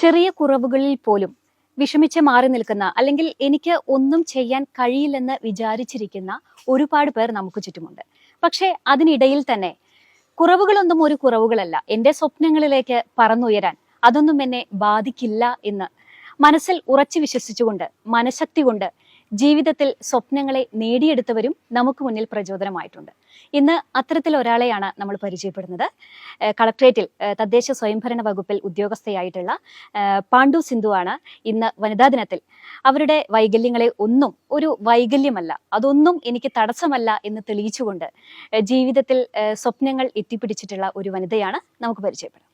ചെറിയ കുറവുകളിൽ പോലും വിഷമിച്ച് മാറി നിൽക്കുന്ന അല്ലെങ്കിൽ എനിക്ക് ഒന്നും ചെയ്യാൻ കഴിയില്ലെന്ന് വിചാരിച്ചിരിക്കുന്ന ഒരുപാട് പേർ നമുക്ക് ചുറ്റുമുണ്ട്. പക്ഷേ അതിനിടയിൽ തന്നെ കുറവുകളൊന്നും ഒരു കുറവുകളല്ല. എൻ്റെ സ്വപ്നങ്ങളിലേക്ക് പറന്നുയരാൻ അതൊന്നും എന്നെ ബാധിക്കില്ല എന്ന് മനസ്സിൽ ഉറച്ചു വിശ്വസിച്ചുകൊണ്ട് മനഃശക്തി കൊണ്ട് ജീവിതത്തിൽ സ്വപ്നങ്ങളെ നേടിയെടുത്തവരും നമുക്ക് മുന്നിൽ പ്രചോദനമായിട്ടുണ്ട്. ഇന്ന് അത്തരത്തിൽ ഒരാളെയാണ് നമ്മൾ പരിചയപ്പെടുന്നത്. കളക്ട്രേറ്റിൽ തദ്ദേശ സ്വയംഭരണ വകുപ്പിൽ ഉദ്യോഗസ്ഥയായിട്ടുള്ള പാണ്ഡു സിന്ധു ആണ് ഇന്ന് വനിതാ ദിനത്തിൽ അവരുടെ വൈകല്യങ്ങളെ ഒന്നും ഒരു വൈകല്യമല്ല, അതൊന്നും എനിക്ക് തടസ്സമല്ല എന്ന് തെളിയിച്ചുകൊണ്ട് ജീവിതത്തിൽ സ്വപ്നങ്ങൾ എത്തിപ്പിടിച്ചിട്ടുള്ള ഒരു വനിതയാണ് നമുക്ക് പരിചയപ്പെടുന്നത്.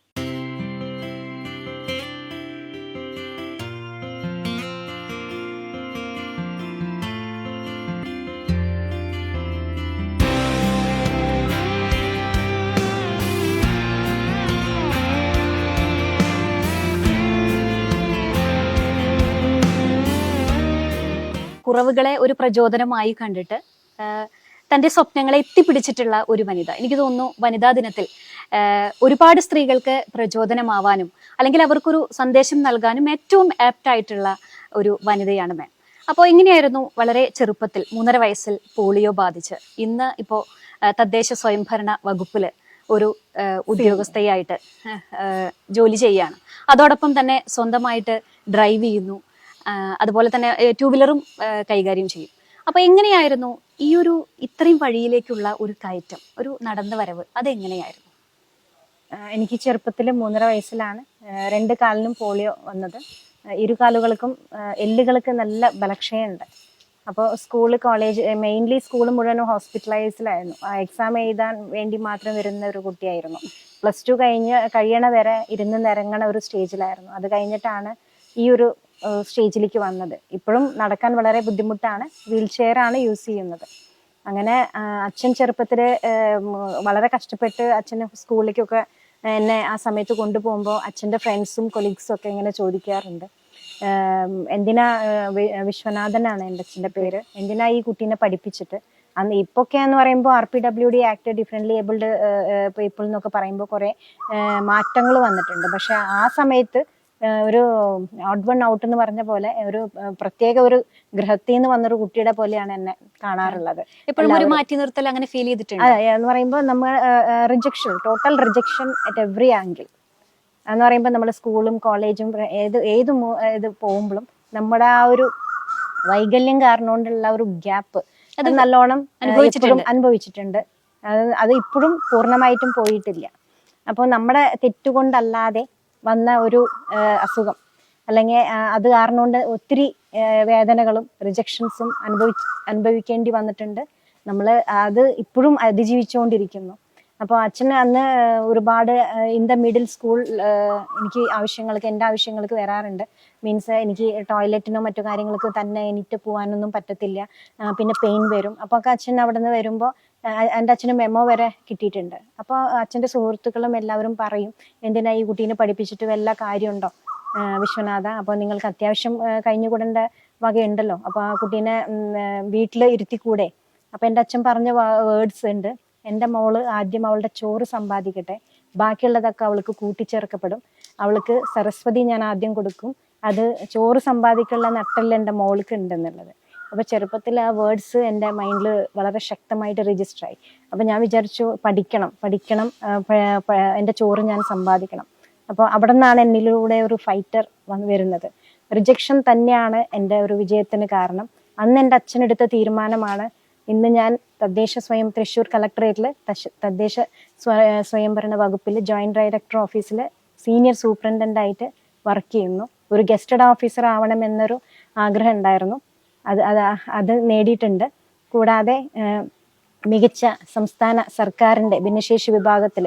കുറവുകളെ ഒരു പ്രചോദനമായി കണ്ടിട്ട് തൻ്റെ സ്വപ്നങ്ങളെ എത്തിപ്പിടിച്ചിട്ടുള്ള ഒരു വനിത. എനിക്ക് തോന്നുന്നു വനിതാ ദിനത്തിൽ ഒരുപാട് സ്ത്രീകൾക്ക് പ്രചോദനമാവാനും അല്ലെങ്കിൽ അവർക്കൊരു സന്ദേശം നൽകാനും ഏറ്റവും ആപ്റ്റായിട്ടുള്ള ഒരു വനിതയാണ് മാം. അപ്പോൾ ഇങ്ങനെയായിരുന്നു വളരെ ചെറുപ്പത്തിൽ 3.5 വയസ്സിൽ പോളിയോ ബാധിച്ച് ഇന്ന് ഇപ്പോൾ തദ്ദേശ സ്വയംഭരണ വകുപ്പിൽ ഒരു ഉദ്യോഗസ്ഥയായിട്ട് ജോലി ചെയ്യുകയാണ്. അതോടൊപ്പം തന്നെ സ്വന്തമായിട്ട് ഡ്രൈവ് ചെയ്യുന്നു, അതുപോലെ തന്നെ 2 വീലറും കൈകാര്യം ചെയ്യും. അപ്പൊ എങ്ങനെയായിരുന്നു ഈ ഒരു ഇത്രയും വഴിയിലേക്കുള്ള ഒരു കയറ്റം, ഒരു നടന്നു വരവ്, അതെങ്ങനെയായിരുന്നു? എനിക്ക് ചെറുപ്പത്തിൽ 3.5 വയസ്സിലാണ് 2 കാലിനും പോളിയോ വന്നത്. 2 കാലുകൾക്കും എല്ലുകൾക്ക് നല്ല ബലക്ഷയമുണ്ട്. അപ്പോൾ സ്കൂള്, കോളേജ്, മെയിൻലി സ്കൂൾ മുഴുവനും ഹോസ്പിറ്റലൈസിലായിരുന്നു. എക്സാം എഴുതാൻ വേണ്ടി മാത്രം വരുന്ന ഒരു കുട്ടിയായിരുന്നു. +2 കഴിയണ വരെ ഇരുന്ന് നിരങ്ങണ ഒരു സ്റ്റേജിലായിരുന്നു. അത് കഴിഞ്ഞിട്ടാണ് ഈ ഒരു സ്റ്റേജിലേക്ക് വന്നത്. ഇപ്പോഴും നടക്കാൻ വളരെ ബുദ്ധിമുട്ടാണ്, വീൽ ചെയർ ആണ് യൂസ് ചെയ്യുന്നത്. അങ്ങനെ അച്ഛൻ ചെറുപ്പത്തിൽ വളരെ കഷ്ടപ്പെട്ട് അച്ഛന് സ്കൂളിലേക്കൊക്കെ എന്നെ ആ സമയത്ത് കൊണ്ടുപോകുമ്പോൾ അച്ഛൻ്റെ ഫ്രണ്ട്സും കൊളീഗ്സും ഒക്കെ ഇങ്ങനെ ചോദിക്കാറുണ്ട്, എന്തിനാ, വിശ്വനാഥനാണ് എൻ്റെ അച്ഛൻ്റെ പേര്, എന്തിനാ ഈ കുട്ടീനെ പഠിപ്പിച്ചിട്ട്. അന്ന് ഇപ്പൊക്കെ എന്ന് പറയുമ്പോൾ RPWD act, differently abled people എന്നൊക്കെ പറയുമ്പോൾ കുറേ മാറ്റങ്ങൾ വന്നിട്ടുണ്ട്. പക്ഷെ ആ സമയത്ത് ഒരു ഓഡ് വൺ ഔട്ട് എന്ന് പറഞ്ഞ പോലെ ഒരു പ്രത്യേക ഒരു ഗ്രഹത്തിൽ നിന്ന് വന്നൊരു കുട്ടിയുടെ പോലെയാണ് എന്നെ കാണാറുള്ളത്. എപ്പോഴും ഒരു മാറ്റി നിർത്തൽ അങ്ങനെ ഫീൽ ചെയ്തിട്ടുണ്ട്. എന്ന് പറയുമ്പോൾ നമ്മൾ rejection, total rejection at every angle എന്ന് പറയുമ്പോൾ നമ്മൾ സ്കൂളും കോളേജും ഇത് പോകുമ്പോഴും നമ്മുടെ ആ ഒരു വൈകല്യം കാരണം കൊണ്ടുള്ള ഒരു ഗ്യാപ്പ് അത് നല്ലോണം അനുഭവിച്ചിട്ടുണ്ട്. അത് ഇപ്പോഴും പൂർണ്ണമായിട്ടും പോയിട്ടില്ല. അപ്പോൾ നമ്മുടെ തെറ്റുകൊണ്ടല്ലാതെ വന്ന ഒരു അസുഖം അല്ലെങ്കിൽ അത് കാരണം കൊണ്ട് ഒത്തിരി വേദനകളും റിജക്ഷൻസും അനുഭവിക്കേണ്ടി വന്നിട്ടുണ്ട്. നമ്മൾ അത് ഇപ്പോഴും അതിജീവിച്ചുകൊണ്ടിരിക്കുന്നു. അപ്പോൾ അച്ഛന് അന്ന് ഒരുപാട് ഇൻ ദ മിഡിൽ സ്കൂൾ എനിക്ക് എൻ്റെ ആവശ്യങ്ങൾക്ക് വരാറുണ്ട്. മീൻസ് എനിക്ക് ടോയ്ലറ്റിനോ മറ്റു കാര്യങ്ങൾക്ക് തന്നെ എണീറ്റ് പോകാനൊന്നും പറ്റത്തില്ല. പിന്നെ പെയിൻ വരും. അപ്പോൾ ഒക്കെ അച്ഛൻ അവിടെ നിന്ന് വരുമ്പോൾ എൻ്റെ അച്ഛന് മെമ്മോ വരെ കിട്ടിയിട്ടുണ്ട്. അപ്പോൾ അച്ഛൻ്റെ സുഹൃത്തുക്കളും എല്ലാവരും പറയും, എന്തിനാ ഈ കുട്ടീനെ പഠിപ്പിച്ചിട്ട് വല്ല കാര്യമുണ്ടോ വിശ്വനാഥ, അപ്പോൾ നിങ്ങൾക്ക് അത്യാവശ്യം കഴിഞ്ഞുകൂടേണ്ട വകയുണ്ടല്ലോ, അപ്പോൾ ആ കുട്ടീനെ വീട്ടിൽ ഇരുത്തിക്കൂടെ. അപ്പോൾ എൻ്റെ അച്ഛൻ പറഞ്ഞ വേർഡ്സ് ഉണ്ട്, എൻ്റെ മോള് ആദ്യം അവളുടെ ചോറ് സമ്പാദിക്കട്ടെ, ബാക്കിയുള്ളതൊക്കെ അവൾക്ക് കൂട്ടിച്ചേർക്കപ്പെടും, അവൾക്ക് സരസ്വതി ഞാൻ ആദ്യം കൊടുക്കും, അത് ചോറ് സമ്പാദിക്കാനുള്ള നട്ടെല്ലാം എൻ്റെ മോൾക്ക് ഉണ്ടെന്നുള്ളത്. അപ്പോൾ ചെറുപ്പത്തിൽ ആ വേർഡ്സ് എൻ്റെ മൈൻഡിൽ വളരെ ശക്തമായിട്ട് രജിസ്റ്റർ ആയി. അപ്പോൾ ഞാൻ വിചാരിച്ചു പഠിക്കണം, എൻ്റെ ചോറ് ഞാൻ സമ്പാദിക്കണം. അപ്പോൾ അവിടെ നിന്നാണ് എന്നിലൂടെ ഒരു ഫൈറ്റർ വരുന്നത്. റിജക്ഷൻ തന്നെയാണ് എൻ്റെ ഒരു വിജയത്തിന് കാരണം. അന്ന് എൻ്റെ അച്ഛനെടുത്ത തീരുമാനമാണ് ഇന്ന് ഞാൻ തൃശ്ശൂർ കളക്ടറേറ്റിൽ തദ്ദേശ സ്വയംഭരണ വകുപ്പിൽ ജോയിന്റ് ഡയറക്ടർ ഓഫീസിൽ സീനിയർ സൂപ്രണ്ടൻ്റായിട്ട് വർക്ക് ചെയ്യുന്നു. ഒരു ഗസ്റ്റഡ് ഓഫീസർ ആവണമെന്നൊരു ആഗ്രഹം ഉണ്ടായിരുന്നു. അത് നേടിയിട്ടുണ്ട്. കൂടാതെ മികച്ച സംസ്ഥാന സർക്കാരിൻ്റെ ഭിന്നശേഷി വിഭാഗത്തിൽ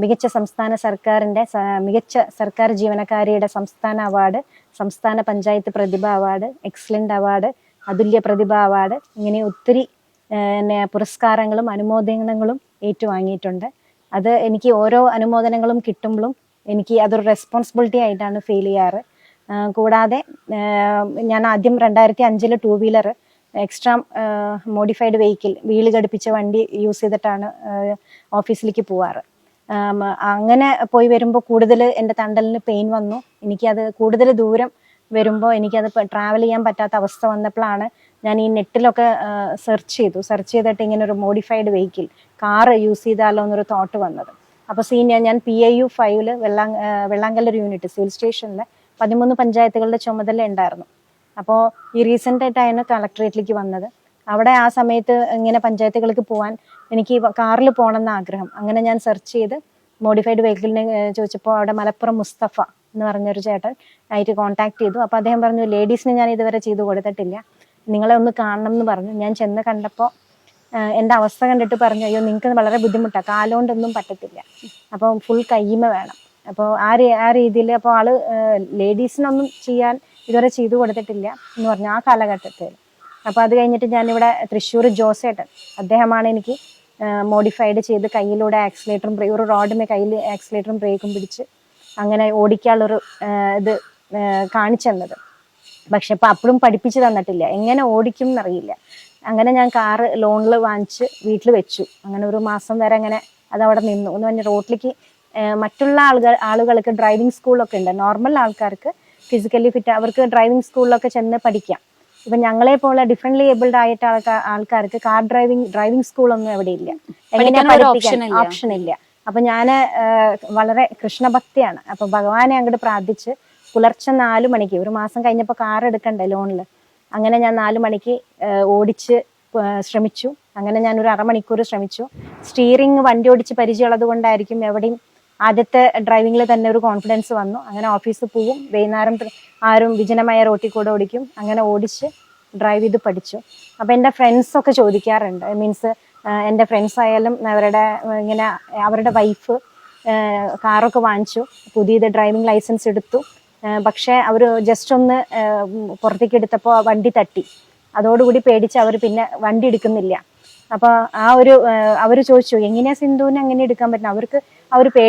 മികച്ച സംസ്ഥാന സർക്കാരിൻ്റെ മികച്ച സർക്കാർ ജീവനക്കാരിയുടെ സംസ്ഥാന അവാർഡ്, സംസ്ഥാന പഞ്ചായത്ത് പ്രതിഭ അവാർഡ്, എക്സലന്റ് അവാർഡ്, അതുല്യ പ്രതിഭ അവാർഡ്, ഇങ്ങനെ ഒത്തിരി പുരസ്കാരങ്ങളും അനുമോദനങ്ങളും ഏറ്റുവാങ്ങിയിട്ടുണ്ട്. അത് എനിക്ക് ഓരോ അനുമോദനങ്ങളും കിട്ടുമ്പോഴും എനിക്ക് അതൊരു റെസ്പോൺസിബിലിറ്റി ആയിട്ടാണ് ഫീൽ ചെയ്യാറ്. കൂടാതെ ഞാൻ ആദ്യം 2005 2 wheeler extra modified vehicle wheel ഘടിപ്പിച്ച വണ്ടി യൂസ് ചെയ്തിട്ടാണ് ഓഫീസിലേക്ക് പോവാറ്. അങ്ങനെ പോയി വരുമ്പോൾ കൂടുതൽ എൻ്റെ തണ്ടലിന് പെയിൻ വന്നു. എനിക്കത് കൂടുതൽ ദൂരം വരുമ്പോൾ എനിക്കത് ട്രാവൽ ചെയ്യാൻ പറ്റാത്ത അവസ്ഥ വന്നപ്പോഴാണ് ഞാൻ ഈ നെറ്റിലൊക്കെ സെർച്ച് ചെയ്തിട്ട് ഇങ്ങനെ ഒരു മോഡിഫൈഡ് വെഹിക്കിൾ കാറ് യൂസ് ചെയ്താലോ എന്നൊരു തോട്ട് വന്നത്. അപ്പോൾ ഞാൻ PIU 5 വെള്ളാങ്കല്ലൂർ യൂണിറ്റ് സിവിൽ സ്റ്റേഷനിൽ 13 പഞ്ചായത്തുകളുടെ ചുമതല ഉണ്ടായിരുന്നു. അപ്പോൾ ഈ റീസെൻ്റ് ആയിട്ടാണ് കളക്ടറേറ്റിലേക്ക് വന്നത്. അവിടെ ആ സമയത്ത് ഇങ്ങനെ പഞ്ചായത്തുകൾക്ക് പോകാൻ എനിക്ക് കാറിൽ പോകണമെന്ന് ആഗ്രഹം. അങ്ങനെ ഞാൻ സെർച്ച് ചെയ്ത് മോഡിഫൈഡ് വെഹിക്കിളിനെ ചോദിച്ചപ്പോൾ അവിടെ മലപ്പുറം മുസ്തഫ എന്ന് പറഞ്ഞൊരു ചേട്ടൻ ആയിട്ട് കോൺടാക്ട് ചെയ്തു. അപ്പോൾ അദ്ദേഹം പറഞ്ഞു, ലേഡീസിന് ഞാൻ ഇതുവരെ ചെയ്തു കൊടുത്തിട്ടില്ല, നിങ്ങളെ ഒന്ന് കാണണം എന്ന് പറഞ്ഞു. ഞാൻ ചെന്ന് കണ്ടപ്പോൾ എൻ്റെ അവസ്ഥ കണ്ടിട്ട് പറഞ്ഞു, അയ്യോ നിങ്ങൾക്ക് വളരെ ബുദ്ധിമുട്ടാണ്, കാലുകൊണ്ടൊന്നും പറ്റത്തില്ല, അപ്പോൾ ഫുൾ കയ്യുമ വേണം. അപ്പോൾ ആ രീതിയിൽ അപ്പോൾ ആള് ലേഡീസിനൊന്നും ചെയ്യാൻ ഇതുവരെ ചെയ്തു കൊടുത്തിട്ടില്ല എന്ന് പറഞ്ഞു ആ കാലഘട്ടത്തിൽ. അപ്പോൾ അത് കഴിഞ്ഞിട്ട് ഞാനിവിടെ തൃശ്ശൂർ ജോസേട്ടൻ, അദ്ദേഹമാണ് എനിക്ക് മോഡിഫൈഡ് ചെയ്ത് കയ്യിലൂടെ ആക്സിലേറ്ററും ഒരു റോഡുമേ കയ്യിൽ ആക്സിലേറ്ററും ബ്രേക്കും പിടിച്ച് അങ്ങനെ ഓടിക്കാനുള്ളൊരു ഇത് കാണിച്ചു തന്നത്. പക്ഷെ ഇപ്പം അപ്പോഴും പഠിപ്പിച്ചു തന്നിട്ടില്ല, എങ്ങനെ ഓടിക്കും എന്നറിയില്ല. അങ്ങനെ ഞാൻ കാറ് ലോണിൽ വാങ്ങിച്ച് വീട്ടിൽ വെച്ചു. അങ്ങനെ ഒരു മാസം വരെ അങ്ങനെ അതവിടെ നിന്നു. എന്ന് പറഞ്ഞാൽ റോഡിലേക്ക് മറ്റുള്ള ആളുകൾക്ക് ഡ്രൈവിംഗ് സ്കൂളൊക്കെ ഉണ്ട്, നോർമൽ ആൾക്കാർക്ക് ഫിസിക്കലി ഫിറ്റ് അവർക്ക് ഡ്രൈവിംഗ് സ്കൂളിലൊക്കെ ചെന്ന് പഠിക്കാം. ഇപ്പം ഞങ്ങളെ പോലെ ഡിഫറെന്റ്ലി ഏബിൾഡ് ആയിട്ട് ആൾക്കാർക്ക് കാർ ഡ്രൈവിംഗ് സ്കൂളൊന്നും എവിടെ ഇല്ല, എങ്ങനെ പഠിപ്പിക്കാൻ ഓപ്ഷൻ ഇല്ല. അപ്പൊ ഞാന് വളരെ കൃഷ്ണഭക്തിയാണ്. അപ്പൊ ഭഗവാനെ അങ്ങോട്ട് പ്രാർത്ഥിച്ച് പുലർച്ചെ 4 മണിക്ക്, ഒരു മാസം കഴിഞ്ഞപ്പോൾ കാർ എടുക്കണ്ടേ ലോണിൽ, അങ്ങനെ ഞാൻ 4 മണിക്ക് ഓടിച്ച് ശ്രമിച്ചു. അങ്ങനെ ഞാൻ ഒരു അരമണിക്കൂർ ശ്രമിച്ചു. സ്റ്റിയറിംഗ് വണ്ടി ഓടിച്ച് പരിചയമുള്ളത് കൊണ്ടായിരിക്കും എവിടെയും ആദ്യത്തെ ഡ്രൈവിംഗിൽ തന്നെ ഒരു കോൺഫിഡൻസ് വന്നു. അങ്ങനെ ഓഫീസിൽ പോവും, വൈകുന്നേരം ആരും വിജനമായ റോട്ടിൽ കൂടെ ഓടിക്കും. അങ്ങനെ ഓടിച്ച് ഡ്രൈവ് ചെയ്ത് പഠിച്ചു. അപ്പം എൻ്റെ ഫ്രണ്ട്സൊക്കെ ചോദിക്കാറുണ്ട്, മീൻസ് എൻ്റെ ഫ്രണ്ട്സ് ആയാലും ഇങ്ങനെ അവരുടെ വൈഫ് കാറൊക്കെ വാങ്ങിച്ചു, പുതിയത് ഡ്രൈവിംഗ് ലൈസൻസ് എടുത്തു. പക്ഷേ അവർ ജസ്റ്റ് ഒന്ന് പുറത്തേക്ക് എടുത്തപ്പോൾ വണ്ടി തട്ടി, അതോടുകൂടി പേടിച്ച് അവർ പിന്നെ വണ്ടി എടുക്കുന്നില്ല. അപ്പോൾ അവർ ചോദിച്ചു, എങ്ങനെയാ സിന്ധുവിന് അങ്ങനെ എടുക്കാൻ പറ്റുന്നത്? അവർക്ക് പേടി